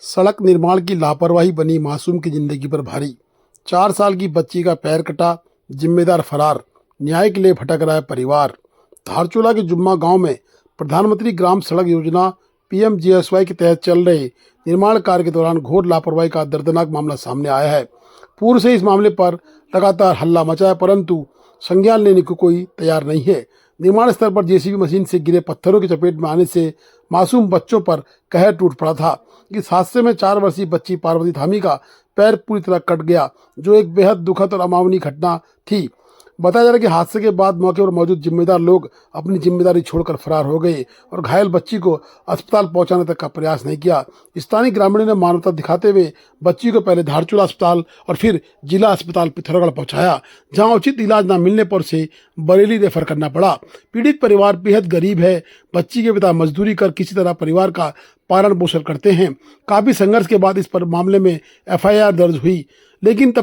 सड़क निर्माण की लापरवाही बनी मासूम की जिंदगी पर भारी। 4 साल की बच्ची का पैर कटा, जिम्मेदार फरार, न्याय के लिए भटक रहा है परिवार। धारचूला के जुम्मा गांव में प्रधानमंत्री ग्राम सड़क योजना पीएमजीएसवाई के तहत चल रहे निर्माण कार्य के दौरान घोर लापरवाही का दर्दनाक मामला सामने आया है। पूर्व से इस मामले पर लगातार हल्ला मचा है, परंतु संज्ञान लेने को कोई तैयार नहीं है। निर्माण स्थल पर जेसीबी मशीन से गिरे पत्थरों की चपेट में आने से मासूम बच्चों पर कहर टूट पड़ा था। इस हादसे में 4 वर्षीय बच्ची पार्वती धामी का पैर पूरी तरह कट गया, जो एक बेहद दुखद और अमानवीय घटना थी। बताया जा रहा है कि हादसे के बाद मौके पर मौजूद जिम्मेदार लोग अपनी जिम्मेदारी छोड़कर फरार हो गए और घायल बच्ची को अस्पताल पहुंचाने तक का प्रयास नहीं किया। स्थानीय ग्रामीणों ने मानवता दिखाते हुए बच्ची को पहले धारचूला अस्पताल और फिर जिला अस्पताल पिथौरागढ़ पहुंचाया, जहां उचित इलाज न मिलने पर उसे बरेली रेफर करना पड़ा। पीड़ित परिवार बेहद गरीब है। बच्ची के पिता मजदूरी कर किसी तरह परिवार का पालन पोषण करते हैं। काफी संघर्ष के बाद इस पर मामले में एफआईआर दर्ज हुई, लेकिन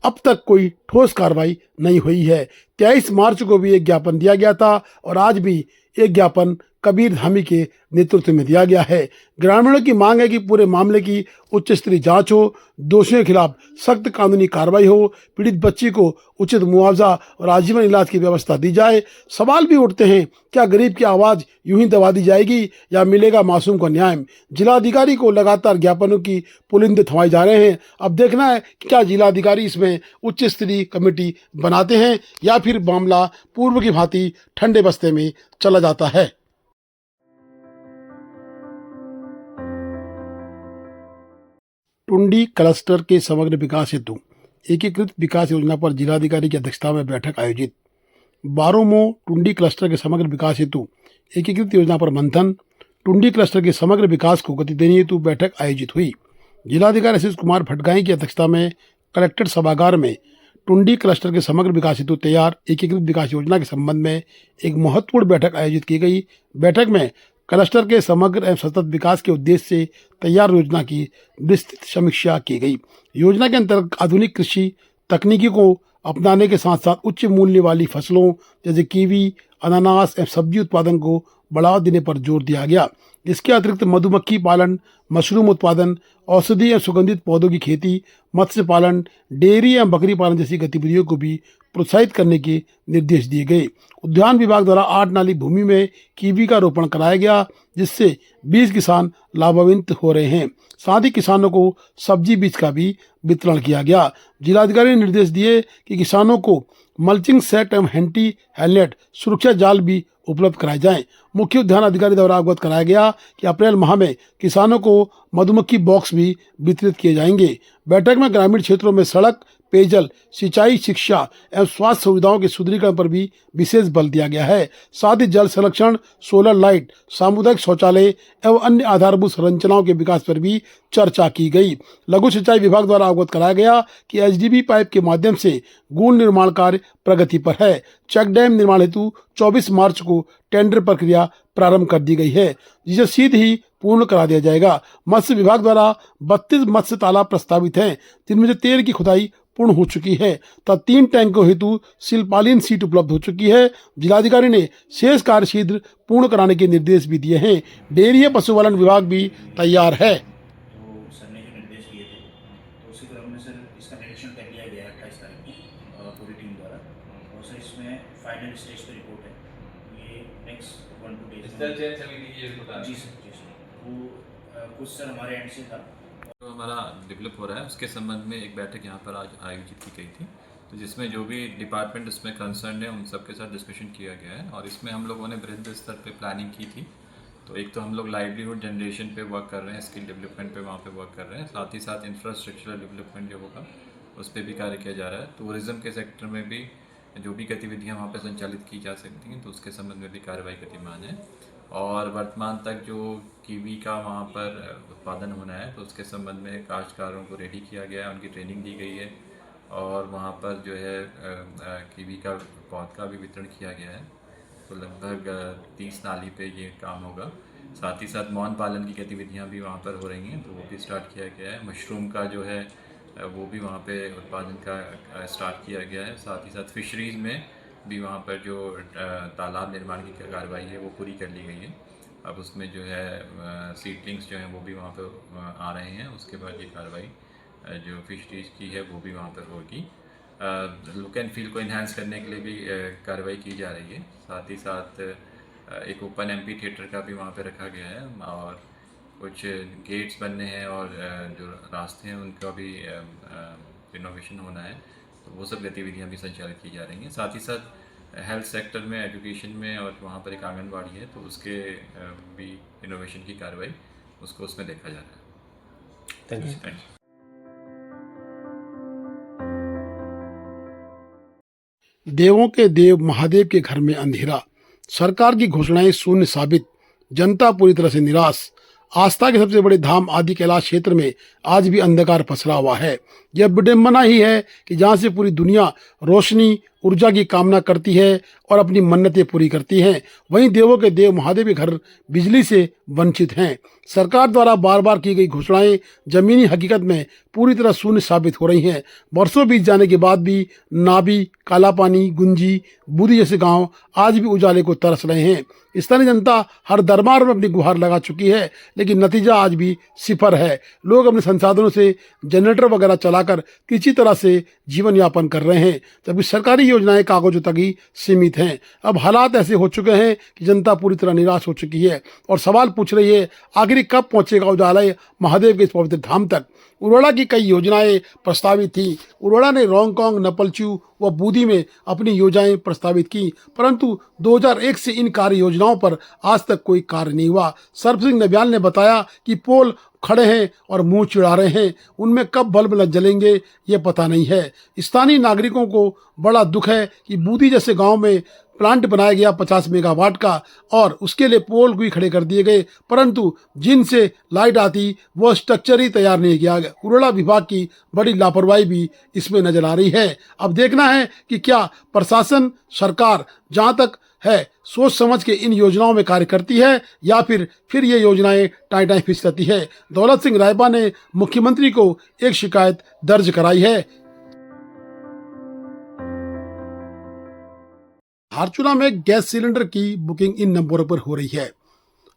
अब तक कोई ठोस कार्रवाई नहीं हुई है। 23 मार्च को भी एक ज्ञापन दिया गया था और आज भी एक ज्ञापन कबीर धामी के नेतृत्व में दिया गया है। ग्रामीणों की मांग है कि पूरे मामले की उच्च स्तरीय जांच हो, दोषियों के खिलाफ सख्त कानूनी कार्रवाई हो, पीड़ित बच्ची को उचित मुआवजा और आजीवन इलाज की व्यवस्था दी जाए। सवाल भी उठते हैं, क्या गरीब की आवाज़ यूं ही दबा दी जाएगी या मिलेगा मासूम को न्याय? जिलाधिकारी को लगातार ज्ञापनों की पुलिंदे थमाए जा रहे हैं। अब देखना है कि क्या जिलाधिकारी इसमें उच्च स्तरीय कमेटी बनाते हैं या फिर मामला पूर्व की भांति ठंडे बस्ते में चला जाता है। टुंडी क्लस्टर के समग्र विकास हेतु एकीकृत विकास योजना पर जिलाधिकारी की अध्यक्षता में बैठक आयोजित। 12 टुंडी क्लस्टर के समग्र विकास हेतु एकीकृत योजना पर मंथन। टुंडी क्लस्टर के समग्र विकास को गति देने हेतु बैठक आयोजित हुई। जिलाधिकारी आशीष कुमार भटगाई की अध्यक्षता में कलेक्ट्रेट सभागार में टुंडी क्लस्टर के समग्र विकास हेतु तैयार एकीकृत विकास योजना के संबंध में एक महत्वपूर्ण बैठक आयोजित की गई। बैठक में क्लस्टर के समग्र एवं सतत विकास के उद्देश्य से तैयार योजना की विस्तृत समीक्षा की गई। योजना के अंतर्गत आधुनिक कृषि तकनीकी को अपनाने के साथ साथ उच्च मूल्य वाली फसलों जैसे कीवी, अनानास एवं सब्जी उत्पादन को बढ़ावा देने पर जोर दिया गया। इसके अतिरिक्त मधुमक्खी पालन, मशरूम उत्पादन, औषधि एवं सुगंधित पौधों की खेती, मत्स्य पालन, डेयरी एवं बकरी पालन जैसी गतिविधियों को भी प्रोत्साहित करने के निर्देश दिए गए। उद्यान विभाग द्वारा 8 नाली भूमि में कीवी का रोपण कराया गया, जिससे 20 किसान लाभान्वित हो रहे हैं। साथ ही किसानों को सब्जी बीज का भी वितरण किया गया। जिलाधिकारी ने निर्देश दिए कि किसानों को मल्चिंग सेट एवं एंटी हेलनेट सुरक्षा जाल भी उपलब्ध कराए जाएं। मुख्य उद्यान अधिकारी द्वारा अवगत कराया गया कि अप्रैल माह में किसानों को मधुमक्खी बॉक्स भी वितरित किए जाएंगे। बैठक में ग्रामीण क्षेत्रों में सड़क, पेयजल, सिंचाई, शिक्षा एवं स्वास्थ्य सुविधाओं के सुदृढ़ीकरण पर भी विशेष बल दिया गया है। साथ ही जल संरक्षण, सोलर लाइट, सामुदायिक शौचालय एवं अन्य आधारभूत संरचनाओं के विकास पर भी चर्चा की गई। लघु सिंचाई विभाग द्वारा अवगत कराया गया कि एचडीबी पाइप के माध्यम से गुण निर्माण कार्य प्रगति पर है। चेक डैम निर्माण हेतु 24 मार्च को टेंडर प्रक्रिया प्रारंभ कर दी गई है, जिसे शीघ्र ही पूर्ण करा दिया जाएगा। मत्स्य विभाग द्वारा 32 मत्स्य तालाब प्रस्तावित हैं, जिनमें से 13 की खुदाई पूर्ण हो चुकी है तथा 3 टैंकों हेतु सिल्पालीन सीट उपलब्ध हो चुकी है। जिलाधिकारी ने शेष कार्य शीघ्र पूर्ण कराने के निर्देश भी दिए हैं। डेयरी एवं पशुपालन विभाग भी तैयार है। तो सर ने जो निर्देश दिए थे, तो उसी क्रम में सर इसका निरीक्षण कर लिया गया 28 तारीख को पूरी टीम द्वारा। और सर इसमें फाइनल स्टेज पर रिपोर्ट है, ये नेक्स्ट 1-2 डेज जी सर। वो कुछ सर हमारे एंड से था जो हमारा डेवलप हो रहा है उसके संबंध में एक बैठक यहाँ पर आज आयोजित की गई थी, तो जिसमें जो भी डिपार्टमेंट इसमें कंसर्न है उन सबके साथ डिस्कशन किया गया है। और इसमें हम लोगों ने वृहद स्तर पे प्लानिंग की थी। तो एक तो हम लोग लाइवलीहुड जनरेशन पे वर्क कर रहे हैं, स्किल डेवलपमेंट पे वहाँ पे वर्क कर रहे हैं, साथ ही साथ इंफ्रास्ट्रक्चरल डेवलपमेंट जो होगा उस पर भी कार्य किया जा रहा है। टूरिज़्म के सेक्टर में भी जो भी गतिविधियाँ वहाँ पर संचालित की जा सकती हैं तो उसके संबंध में भी कार्रवाई गतिमान है। और वर्तमान तक जो कीवी का वहाँ पर उत्पादन होना है तो उसके संबंध में काश्तकारों को रेडी किया गया है, उनकी ट्रेनिंग दी गई है और वहाँ पर जो है कीवी का पौध का भी वितरण किया गया है। तो लगभग 30 नाली पे ये काम होगा। साथ ही साथ मौन पालन की गतिविधियाँ भी वहाँ पर हो रही हैं, तो वो भी स्टार्ट किया गया है। मशरूम का जो है वो भी वहाँ पे उत्पादन का स्टार्ट किया गया है। साथ ही साथ फिशरीज़ में भी वहाँ पर जो तालाब निर्माण की कार्रवाई है वो पूरी कर ली गई है। अब उसमें जो है सीडलिंग्स जो हैं वो भी वहाँ पर आ रहे हैं। उसके बाद ये कार्रवाई जो फिशरीज की है वो भी वहाँ पर होगी। लुक एंड फील को इन्हांस करने के लिए भी कार्रवाई की जा रही है। साथ ही साथ एक ओपन एम्पी थिएटर का भी वहाँ पे रखा गया है और कुछ गेट्स बनने हैं और जो रास्ते हैं उनका भी रिनोवेशन होना है। तो वो सब गतिविधियाँ भी संचालित की जा रही हैं। साथ ही साथ हेल्थ सेक्टर में, एजुकेशन में और वहाँ पर एक आंगनबाड़ी है तो उसके भी रिनोवेशन की कार्रवाई उसको उसमें देखा जा रहा है। Thank you. Thank you. देवों के देव महादेव के घर में अंधेरा, सरकार की घोषणाएं शून्य साबित, जनता पूरी तरह से निराश। आस्था के सबसे बड़े धाम आदि कैलाश क्षेत्र में आज भी अंधकार पसरा हुआ है। यह विडंबना ही है कि जहां से पूरी दुनिया रोशनी ऊर्जा की कामना करती है और अपनी मन्नतें पूरी करती हैं, वहीं देवों के देव महादेव के घर बिजली से वंचित हैं। सरकार द्वारा बार बार की गई घोषणाएं जमीनी हकीकत में पूरी तरह शून्य साबित हो रही हैं। वर्षों बीत जाने के बाद भी नाबी, काला पानी, गुंजी, बूदी जैसे गांव आज भी उजाले को तरस रहे हैं। स्थानीय जनता हर दरबार में अपनी गुहार लगा चुकी है, लेकिन नतीजा आज भी सिफर है। लोग अपने संसाधनों से जनरेटर वगैरह चलाकर किसी तरह से जीवन यापन कर रहे हैं, जबकि सरकारी योजनाएं कागजों तक ही सीमित हैं। अब हालात ऐसे हो चुके हैं कि जनता पूरी तरह निराश हो चुकी है और सवाल पूछ रही है, आखिर कब पहुंचेगा उजाला महादेव के इस पवित्र धाम तक। उरोड़ा की कई योजनाएं प्रस्तावित थी। उरोड़ा ने रोंगकोंग, नपलचू व बूदी में अपनी योजनाएं प्रस्तावित की, परंतु 2001 से इन कार्य योजनाओं पर आज तक कोई कार्य नहीं हुआ। सरसिंह नबियाल ने बताया कि पोल खड़े हैं और मुंह चिढ़ा रहे हैं, उनमें कब बल्ब लग जलेंगे ये पता नहीं है। स्थानीय नागरिकों को बड़ा दुख है कि बूदी जैसे गांव में प्लांट बनाया गया 50 मेगावाट का और उसके लिए पोल भी खड़े कर दिए गए, परंतु जिनसे लाइट आती वो स्ट्रक्चर ही तैयार नहीं किया गया। उरोड़ा विभाग की बड़ी लापरवाही भी इसमें नजर आ रही है। अब देखना है कि क्या प्रशासन, सरकार जहां तक है सोच समझ के इन योजनाओं में कार्य करती है या फिर ये योजनाएं टाई टाई फिस रहती है। दौलत सिंह रायबा ने मुख्यमंत्री को एक शिकायत दर्ज कराई है। धारचूला में गैस सिलेंडर की बुकिंग इन नंबरों पर हो रही है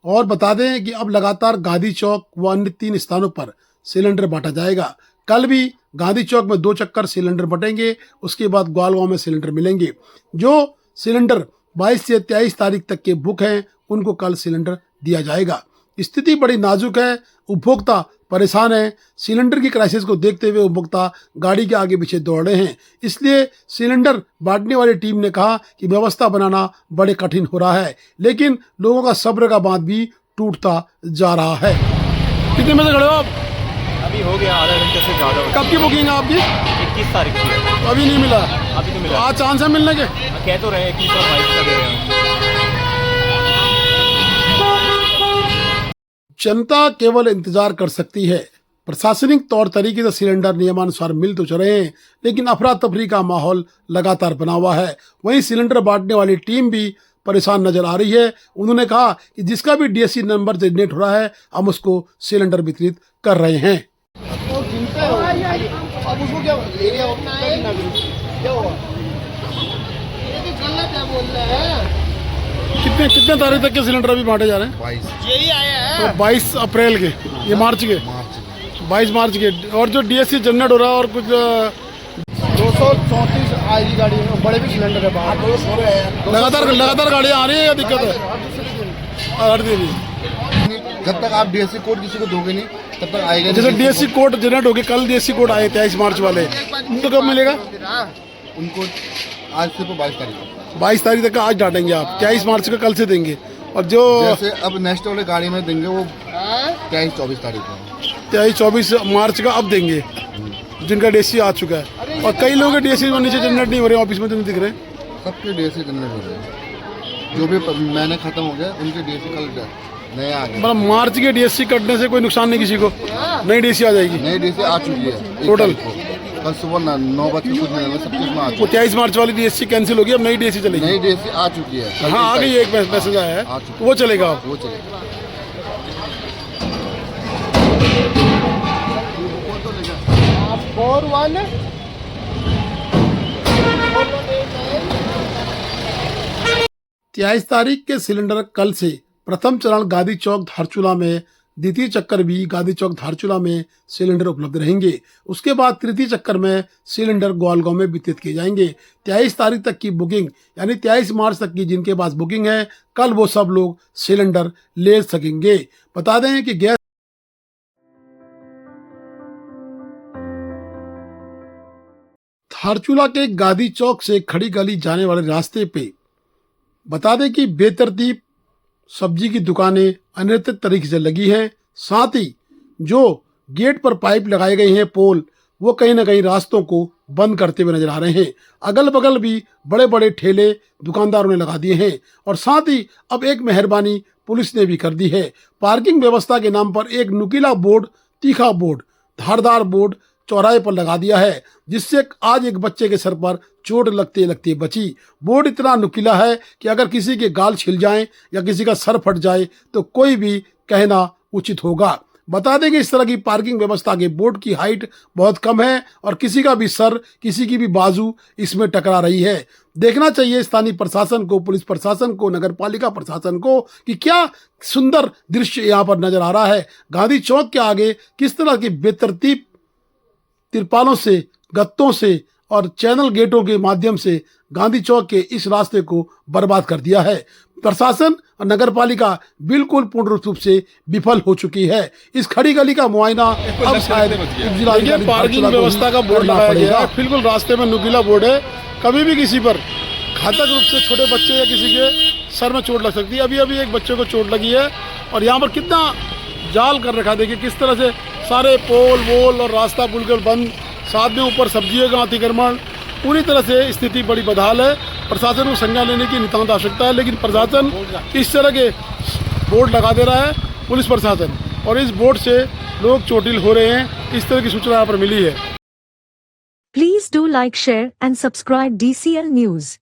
और बता दें कि अब लगातार गांधी चौक व अन्य 3 स्थानों पर सिलेंडर बांटा जाएगा। कल भी गांधी चौक में 2 चक्कर सिलेंडर बटेंगे, उसके बाद ग्वालगांव में सिलेंडर मिलेंगे। जो सिलेंडर 22 से 23 तारीख तक के बुक हैं उनको कल सिलेंडर दिया जाएगा। स्थिति बड़ी नाजुक है, उपभोक्ता परेशान है। सिलेंडर की क्राइसिस को देखते हुए उपभोक्ता गाड़ी के आगे पीछे दौड़ रहे हैं। इसलिए सिलेंडर बांटने वाली टीम ने कहा कि व्यवस्था बनाना बड़े कठिन हो रहा है, लेकिन लोगों का सब्र का बांध भी टूटता जा रहा है। कितने बजे खड़े हो आप? अभी हो गया आधा घंटे से ज़्यादा। कब की बुकिंग है आपकी? 21 तारीख की है। अभी नहीं मिला? अभी तो मिला। आज चांस है मिलने के? कह तो रहे 21 और 22 का दे रहे हैं। जनता केवल इंतजार कर सकती है। प्रशासनिक तौर तरीके से सिलेंडर नियमानुसार मिल तो रहे हैं, लेकिन अफरा तफरी का माहौल लगातार बना हुआ है। वहीं सिलेंडर बांटने वाली टीम भी परेशान नजर आ रही है। उन्होंने कहा कि जिसका भी डीएससी नंबर जनरेट हो रहा है हम उसको सिलेंडर वितरित कर रहे हैं। अब उसको क्या कितने तारीख तक के सिलेंडर अभी बांटे जा रहे हैं? 22 यही आया है। तो 22 अप्रैल के, ये मार्च के 22 मार्च के। और जो डीएससी जनरेट हो रहा है और कुछ 234 आएगी गाड़ी में, बड़े भी सिलेंडर है बाहर। लगातार गाड़ियाँ आ रही है या दिक्कत है? हर दिन जब तक आप डीएससी कोड किसी को दोगे नहीं तब तक आएगा नहीं। जैसे डीएससी कोड जनरेट हो गए, कल डीएससी कोड आए 23 मार्च वाले, उनको कब मिलेगा? उनको आज से तो 22 तारीख 22 तारीख तक का आज डांटेंगे आप, 23 मार्च का कल से देंगे। और जो जैसे अब नेक्स्ट वाले गाड़ी में देंगे वो 23-24 तारीख को, 23-24 मार्च का अब देंगे जिनका डीएससी आ चुका है। और कई लोगों के डीएससी में नीचे जनरेट नहीं हो रहे, ऑफिस में तो नहीं दिख रहे। सबके डीएससी जनरेट हो रहे हैं। जो भी महीने खत्म हो गया उनके डीएससी कल नया आ गया। मतलब मार्च के डीएससी कटने से कोई नुकसान नहीं किसी को, नई डीएससी आ जाएगी। नई डीएससी आ चुकी है टोटल कल सुबह 9 बजे कुछ मिनट में सब कुछ में आ वो चुकी 23 मार्च वाली डीएससी कैंसिल होगी, अब नई डीएससी है। चलेगी। नई डीएससी आ चुकी है। हाँ आ गई, एक मैसेज आया है, आ चुकी वो चलेगा अब। वो चलेगा। और वन 23 तारीख के सिलेंडर कल से प्रथम चरण गांधी चौक धारचूला में, द्वितीय चक्कर भी गांधी चौक धारचूला में सिलेंडर उपलब्ध रहेंगे। उसके बाद तृतीय चक्कर में सिलेंडर ग्वालगांव में वितरित किए जाएंगे। 23 तारीख तक की बुकिंग यानी 23 मार्च तक की जिनके पास बुकिंग है, कल वो सब लोग सिलेंडर ले सकेंगे। बता दें कि गैस धारचूला के गांधी चौक से खड़ी गली जाने वाले रास्ते पे बता दें कि बेतरतीब सब्जी की दुकानें अनियंत्रित तरीके से लगी हैं। साथ ही जो गेट पर पाइप लगाए गए हैं पोल, वो कहीं ना कहीं रास्तों को बंद करते हुए नजर आ रहे हैं। अगल बगल भी बड़े बड़े ठेले दुकानदारों ने लगा दिए हैं। और साथ ही अब एक मेहरबानी पुलिस ने भी कर दी है। पार्किंग व्यवस्था के नाम पर एक नुकीला बोर्ड, तीखा बोर्ड, धारदार बोर्ड चौराहे पर लगा दिया है, जिससे आज एक बच्चे के सर पर चोट लगते लगते बची। बोर्ड इतना नुकीला है कि अगर किसी के गाल छिल जाएं या किसी का सर फट जाए तो कोई भी कहना उचित होगा। बता दें कि इस तरह की पार्किंग व्यवस्था के बोर्ड की हाइट बहुत कम है और किसी का भी सर, किसी की भी बाजू इसमें टकरा रही है। देखना चाहिए स्थानीय प्रशासन को, पुलिस प्रशासन को, नगर पालिका प्रशासन को कि क्या सुंदर दृश्य यहाँ पर नजर आ रहा है। गांधी चौक के आगे किस तरह की बेतरतीब तिरपालों से, गत्तों से और चैनल गेटों के माध्यम से गांधी चौक के इस रास्ते को बर्बाद कर दिया है। प्रशासन और नगर पालिका बिल्कुल पूर्ण रूप से विफल हो चुकी है। इस खड़ी गली का मुआयना अब शायद जिलाधिकारी पार्किंग व्यवस्था का बोर्ड लगाया गया है। बिल्कुल रास्ते में नुकीला बोर्ड है, कभी भी किसी पर घातक रूप से छोटे बच्चे या किसी के सर में चोट लग सकती है। अभी अभी एक बच्चे को चोट लगी है और यहाँ पर कितना जाल कर रखा है। देखिए किस तरह से सारे पोल वोल और रास्ता बिल्कुल बंद, साथ में ऊपर सब्जियों का अतिक्रमण, पूरी तरह से स्थिति बड़ी बदहाल है। प्रशासन को संज्ञान लेने की नितांत आवश्यकता है, लेकिन प्रशासन इस तरह के बोर्ड लगा दे रहा है, पुलिस प्रशासन, और इस बोर्ड से लोग चोटिल हो रहे हैं। इस तरह की सूचना यहाँ पर मिली है। Please do like, share and subscribe DCL News.